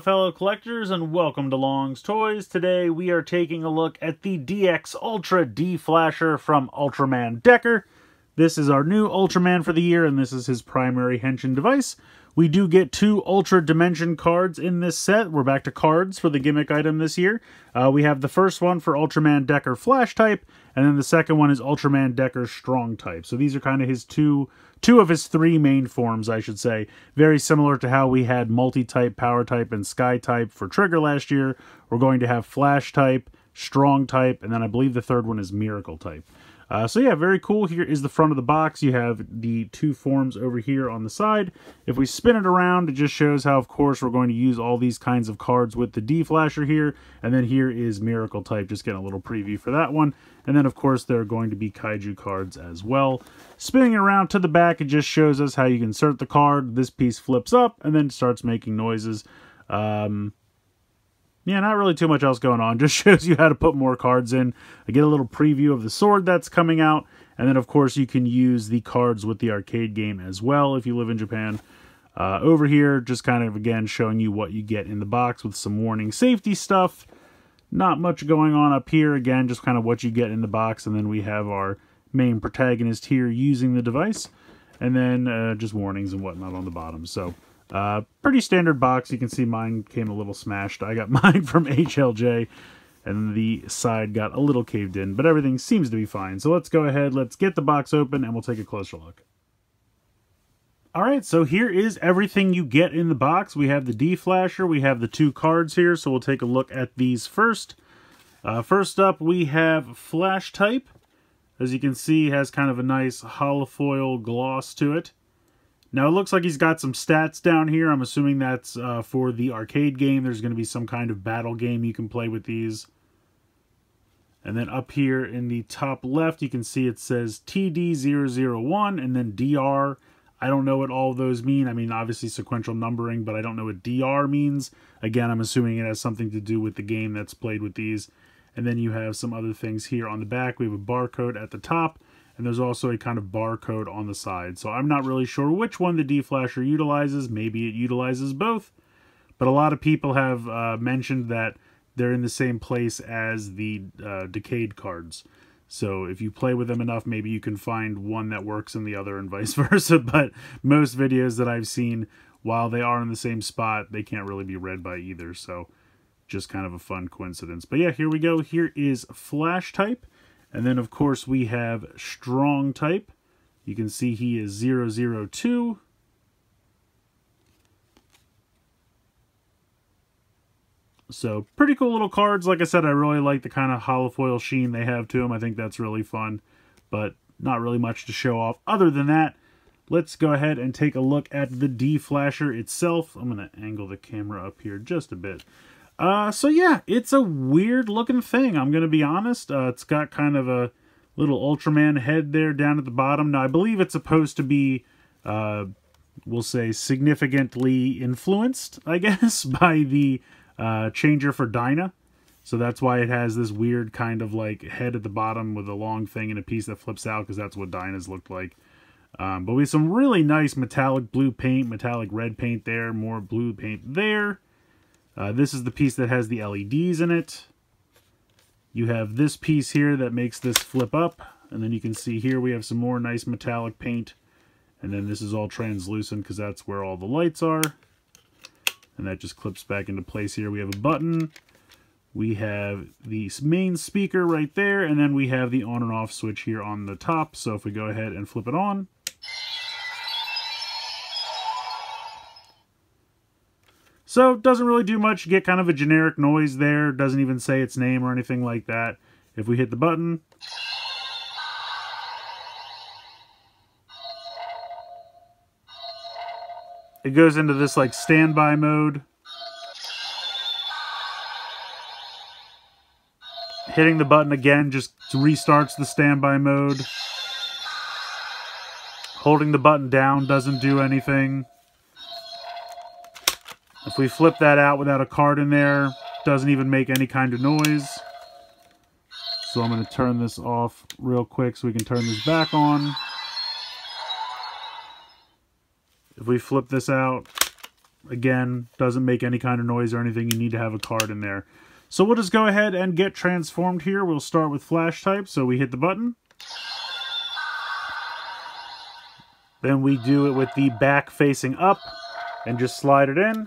fellow collectors, and welcome to Long's Toys. Today we are taking a look at the DX Ultra D-Flasher from Ultraman Decker. This is our new Ultraman for the year, and this is his primary henshin device. We do get two Ultra Dimension cards in this set. We're back to cards for the gimmick item this year. We have the first one for Ultraman Decker Flash type, and then the second one is Ultraman Decker Strong type. So these are kind of his two of his three main forms, I should say. Very similar to how we had multi-type, power type, and sky type for Trigger last year. We're going to have Flash type, Strong type, and then I believe the third one is Miracle type. So yeah, very cool. Here is the front of the box. You have the two forms over here on the side. If we spin it around, it just shows how, of course, we're going to use all these kinds of cards with the D-Flasher here. And then here is Miracle type, just getting a little preview for that one. And then, of course, there are going to be Kaiju cards as well. Spinning it around to the back, it just shows us how you can insert the card. This piece flips up and then starts making noises. Yeah, not really too much else going on. Just shows you how to put more cards in. I get a little preview of the sword that's coming out. And then, of course, you can use the cards with the arcade game as well if you live in Japan. Over here, just kind of, again, showing you what you get in the box with some warning safety stuff. Not much going on up here. Again, just kind of what you get in the box. And then we have our main protagonist here using the device. And then just warnings and whatnot on the bottom. So pretty standard box. You can see mine came a little smashed. I got mine from HLJ, and the side got a little caved in, but everything seems to be fine. So let's go ahead, let's get the box open, and we'll take a closer look. Alright, so here is everything you get in the box. We have the D-Flasher, we have the two cards here, so we'll take a look at these first. First up, we have Flash type. As you can see, has kind of a nice holofoil gloss to it. Now, it looks like he's got some stats down here. I'm assuming that's for the arcade game. There's going to be some kind of battle game you can play with these. And then up here in the top left, you can see it says TD001 and then DR. I don't know what all of those mean. I mean, obviously sequential numbering, but I don't know what DR means. Again, I'm assuming it has something to do with the game that's played with these. And then you have some other things here on the back. We have a barcode at the top. And there's also a kind of barcode on the side. So I'm not really sure which one the D-Flasher utilizes. Maybe it utilizes both. But a lot of people have mentioned that they're in the same place as the Decade cards. So if you play with them enough, maybe you can find one that works in the other and vice versa. But most videos that I've seen, while they are in the same spot, they can't really be read by either. So just kind of a fun coincidence. But yeah, here we go. Here is Flash type. And then, of course, we have Strong type. You can see he is 002. So, pretty cool little cards. Like I said, I really like the kind of holofoil sheen they have to them. I think that's really fun. But not really much to show off. Other than that, let's go ahead and take a look at the D-Flasher itself. I'm going to angle the camera up here just a bit. So yeah, it's a weird looking thing, I'm going to be honest. It's got kind of a little Ultraman head there down at the bottom. Now, I believe it's supposed to be, we'll say, significantly influenced, I guess, by the changer for Dyna. So that's why it has this weird kind of like head at the bottom with a long thing and a piece that flips out, because that's what Dyna's looked like. But we have some really nice metallic blue paint, metallic red paint there, more blue paint there. This is the piece that has the LEDs in it. You have this piece here that makes this flip up. And then you can see here we have some more nice metallic paint. And then this is all translucent because that's where all the lights are. And that just clips back into place here. We have a button. We have the main speaker right there. And then we have the on and off switch here on the top. So if we go ahead and flip it on, so it doesn't really do much. You get kind of a generic noise there. Doesn't even say its name or anything like that. If we hit the button, it goes into this like standby mode. Hitting the button again just restarts the standby mode. Holding the button down doesn't do anything. If we flip that out without a card in there, doesn't even make any kind of noise. So I'm going to turn this off real quick so we can turn this back on. If we flip this out, Again, doesn't make any kind of noise or anything. You need to have a card in there. So we'll just go ahead and get transformed here. We'll start with flash type. So we hit the button. Then we do it with the back facing up and just slide it in.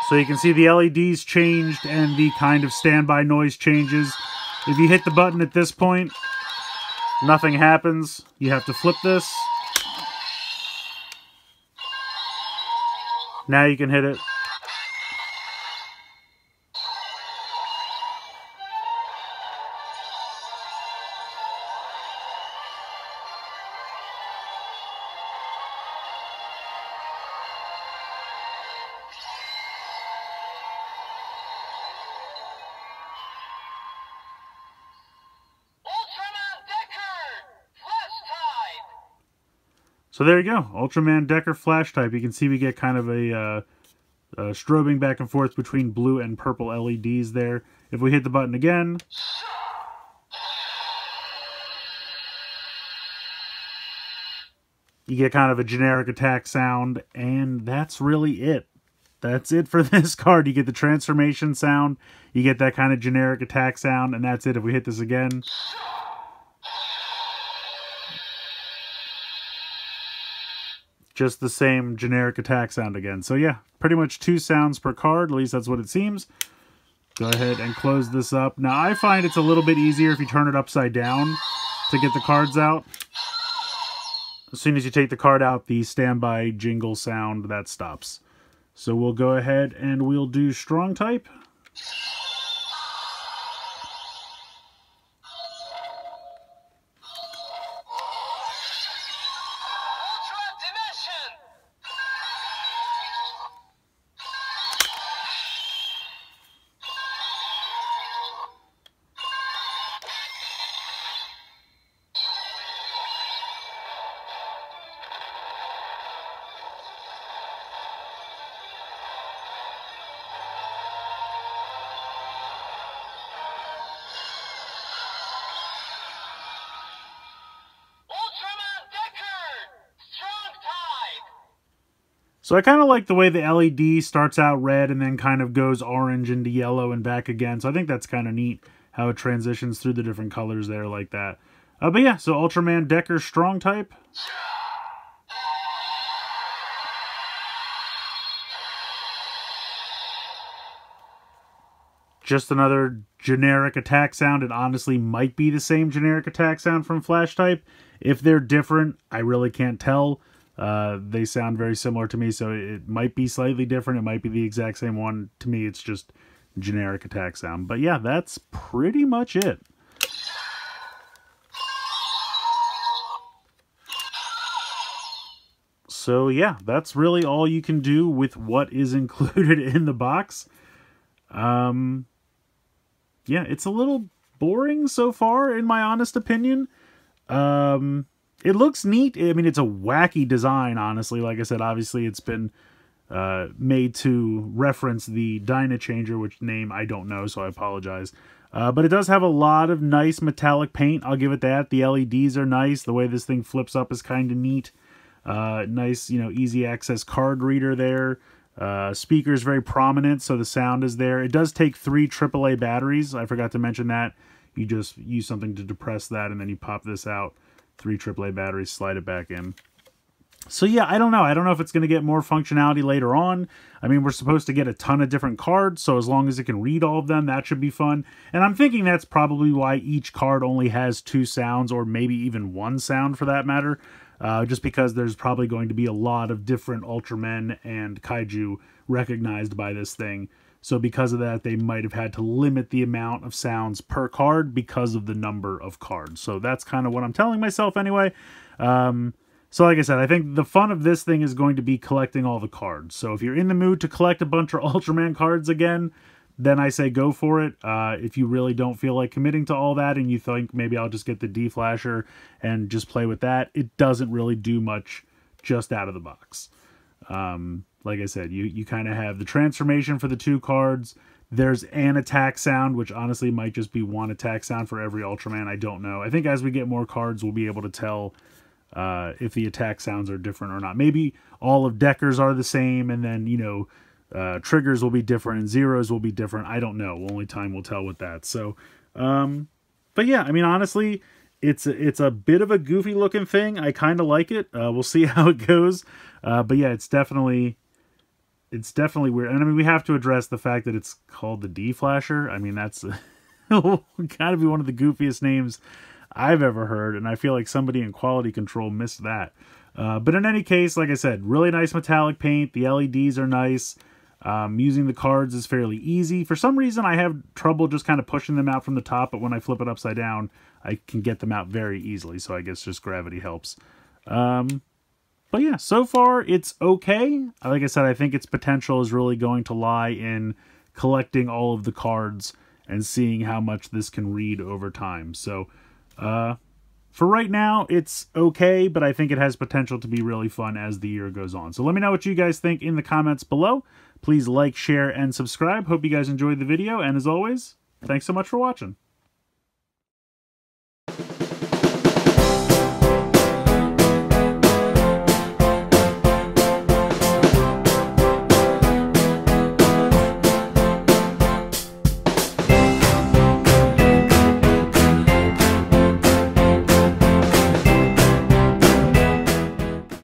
So you can see the LEDs changed and the kind of standby noise changes. If you hit the button at this point, nothing happens. You have to flip this. Now you can hit it. So there you go, Ultraman Decker flash type. You can see we get kind of a strobing back and forth between blue and purple LEDs there. If we hit the button again, you get kind of a generic attack sound, and that's really it. That's it for this card. You get the transformation sound, you get that kind of generic attack sound, and that's it. If we hit this again, just the same generic attack sound again. So yeah, pretty much 2 sounds per card, at least that's what it seems. Go ahead and close this up. Now I find it's a little bit easier if you turn it upside down to get the cards out. As soon as you take the card out, the standby jingle sound, that stops. So we'll go ahead and we'll do strong type. So I kind of like the way the LED starts out red and then kind of goes orange into yellow and back again. So I think that's kind of neat how it transitions through the different colors there like that. But yeah, so Ultraman Decker strong type. Just another generic attack sound. It honestly might be the same generic attack sound from flash type. If they're different, I really can't tell. They sound very similar to me, so it might be slightly different. It might be the exact same one. To me, it's just generic attack sound. But yeah, that's pretty much it. So yeah, that's really all you can do with what is included in the box. Yeah, it's a little boring so far, in my honest opinion. It looks neat. I mean, it's a wacky design, honestly. Like I said, obviously it's been made to reference the Dyna Changer, which name I don't know, so I apologize. But it does have a lot of nice metallic paint. I'll give it that. The LEDs are nice. The way this thing flips up is kind of neat. Nice, you know, easy access card reader there. Speaker is very prominent, so the sound is there. It does take 3 AAA batteries. I forgot to mention that. You just use something to depress that, and then you pop this out. 3 AAA batteries, slide it back in. So yeah, I don't know. I don't know if it's going to get more functionality later on. I mean, we're supposed to get a ton of different cards, so as long as it can read all of them, that should be fun. And I'm thinking that's probably why each card only has 2 sounds, or maybe even 1 sound for that matter. Just because there's probably going to be a lot of different Ultramen and Kaiju recognized by this thing. So because of that, they might have had to limit the amount of sounds per card because of the number of cards. So that's kind of what I'm telling myself anyway. So like I said, I think the fun of this thing is going to be collecting all the cards. So if you're in the mood to collect a bunch of Ultraman cards again, then I say go for it. If you really don't feel like committing to all that and you think maybe I'll just get the D-Flasher and just play with that, it doesn't really do much just out of the box. Like I said, you kind of have the transformation for the 2 cards, There's an attack sound, which honestly might just be one attack sound for every Ultraman. I don't know. I think as we get more cards, we'll be able to tell if the attack sounds are different or not. Maybe all of Decker's are the same, and then, you know, triggers will be different and zeros will be different. I don't know. Only time will tell with that. So, but yeah, I mean, honestly, it's a bit of a goofy looking thing. I kind of like it. We'll see how it goes. But yeah, it's definitely weird. And I mean, we have to address the fact that it's called the D-Flasher. I mean, that's gotta be one of the goofiest names I've ever heard. And I feel like somebody in quality control missed that. But in any case, like I said, really nice metallic paint. The LEDs are nice. Using the cards is fairly easy. For some reason, I have trouble just kind of pushing them out from the top, but when I flip it upside down, I can get them out very easily. So I guess just gravity helps. But yeah, so far it's okay. Like I said, I think its potential is really going to lie in collecting all of the cards and seeing how much this can read over time. So, for right now, it's okay, but I think it has potential to be really fun as the year goes on. So let me know what you guys think in the comments below. Please like, share, and subscribe. Hope you guys enjoyed the video, and as always, thanks so much for watching.